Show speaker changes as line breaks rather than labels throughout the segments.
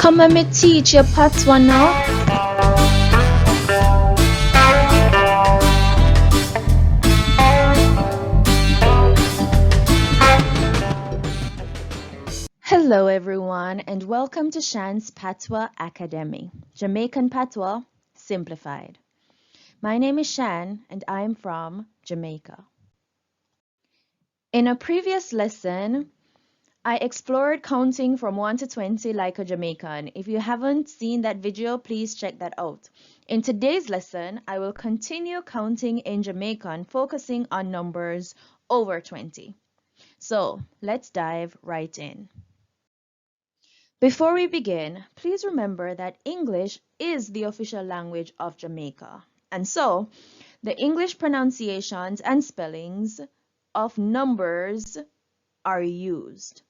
Come and me teach you Patwa now. Hello everyone and welcome to Shan's Patwa Academy, Jamaican Patwa Simplified. My name is Shan and I am from Jamaica. In a previous lesson, I explored counting from 1 to 20 like a Jamaican. If you haven't seen that video, please check that out. In today's lesson, I will continue counting in Jamaican, focusing on numbers over 20. So let's dive right in. Before we begin, please remember that English is the official language of Jamaica. And so, the English pronunciations and spellings of numbers are used.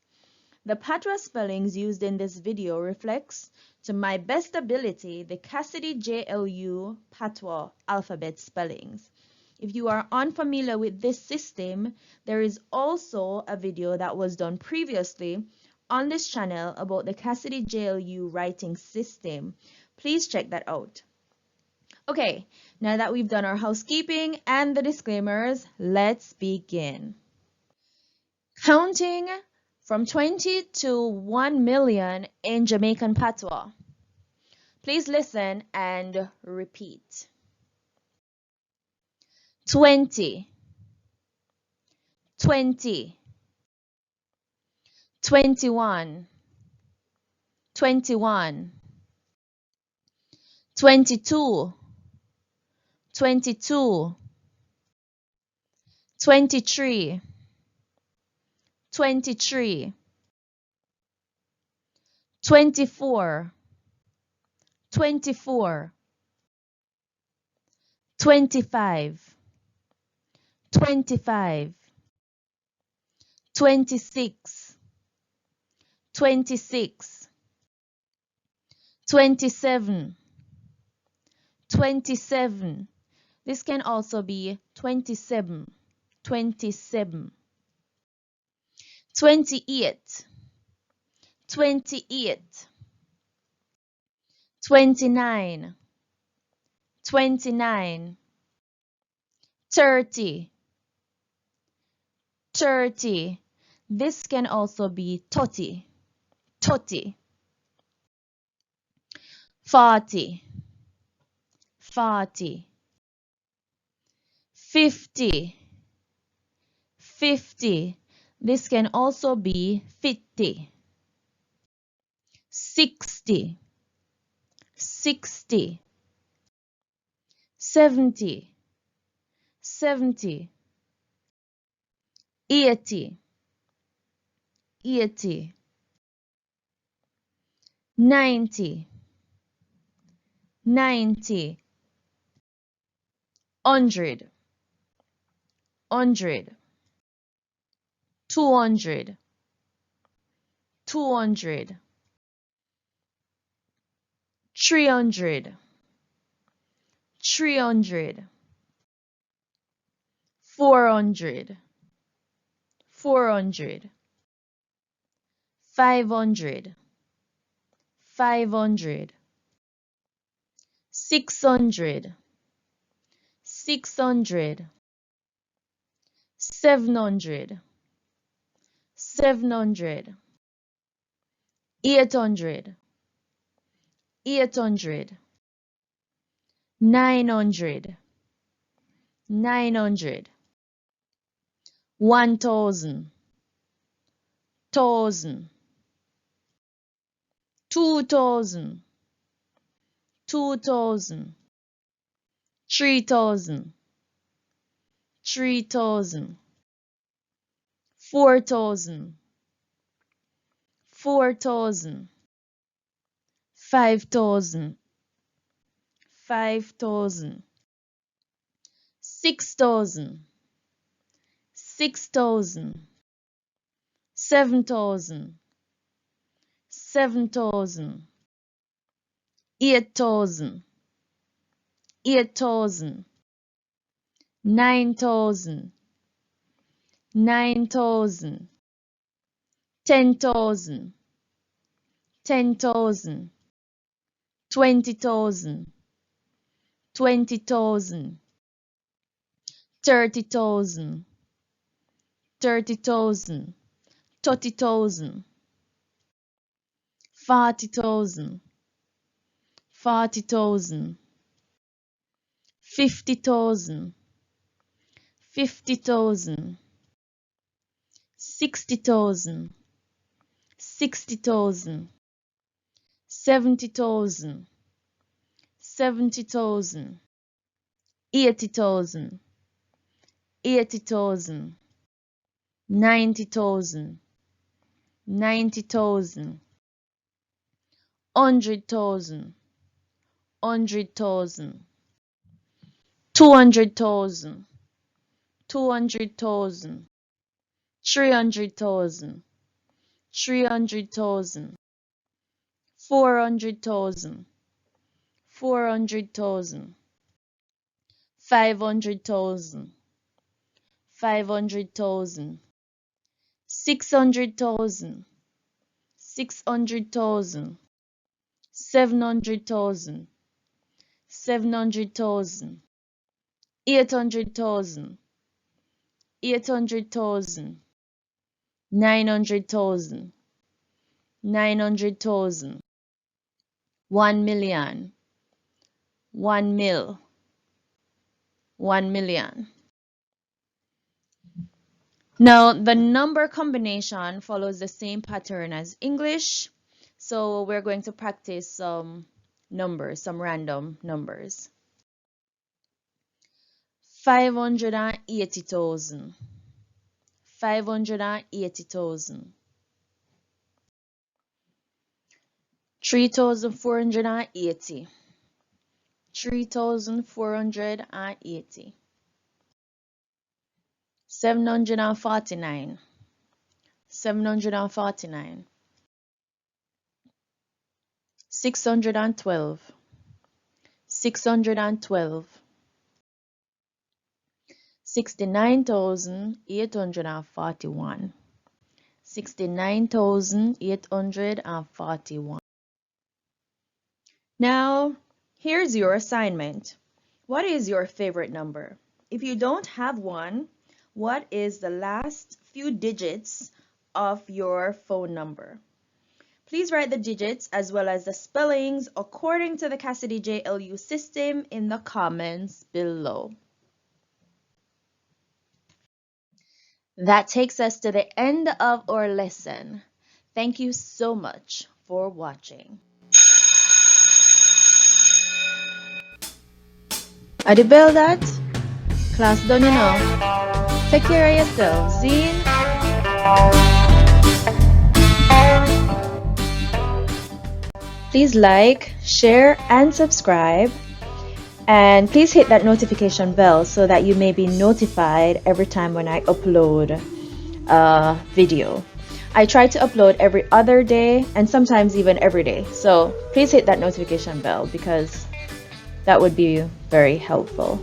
The Patwa spellings used in this video reflects, to my best ability, the Cassidy JLU Patwa alphabet spellings. If you are unfamiliar with this system, there is also a video that was done previously on this channel about the Cassidy JLU writing system. Please check that out. Okay, now that we've done our housekeeping and the disclaimers, let's begin. Counting from 20 to 1 million in Jamaican Patwa. Please listen and repeat. 20, 20, 21, 21, 22, 22, 23, 23, 24, 24, 25, 25, 26, 26, 27, 27. This can also be 27, 27, 28, 28, 29, 29, 30, 30. This can also be 30, 30, 40, 40, 50, 50. This can also be 50, 60, 60, 70, 70, 80, 80, 90, 90, 100, 100, 200, 200, 300, 300, 400, 400, 500, 500, 600, 600, 700, 700, 800, 800, 900, 900, 1,000, 1,000, 2,000, 2,000, 3,000, 3,000, 4,000, 4,000, 5,000, 5,000, 6,000, 6,000, 7,000, 7,000, 8,000, 8,000, 9,000, 9,000, 10,000, 10,000, 20,000, 20,000, 30,000, 30,000, 30,000, 40,000, 40,000, 50,000, 50,000, 60,000, 60,000, 70,000, 70,000, 80,000, 80,000, 90,000, 90,000, 100,000, 100,000, 200,000, 200,000, 300,000, 300,000, 400,000, 400,000, 500,000, 500,000, 600,000, 600,000, 700,000, 700,000, 800,000, 800,000, 900,000, 900,000, 1 million, 1 mil, 1 million. Now, the number combination follows the same pattern as English, so we're going to practice some numbers, some random numbers. 580,000, 580,000, 3,480, 3,480, 749, 749, 612, 612, 69,841, 69,841. Now, here's your assignment. What is your favorite number? If you don't have one, what is the last few digits of your phone number? Please write the digits as well as the spellings according to the Cassidy JLU system in the comments below. That takes us to the end of our lesson. Thank you so much for watching. Are the bell that? Class done, you know. Take care of yourself, Zine. Please like, share, and subscribe. And please hit that notification bell so that you may be notified every time when I upload a video. I try to upload every other day and sometimes even every day. So please hit that notification bell because that would be very helpful.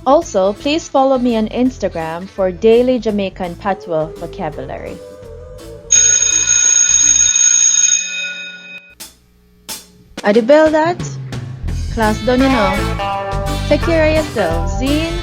Also, please follow me on Instagram for daily Jamaican Patwa vocabulary. Are the bell that? Class done, you know. Take care of yourself, Zine.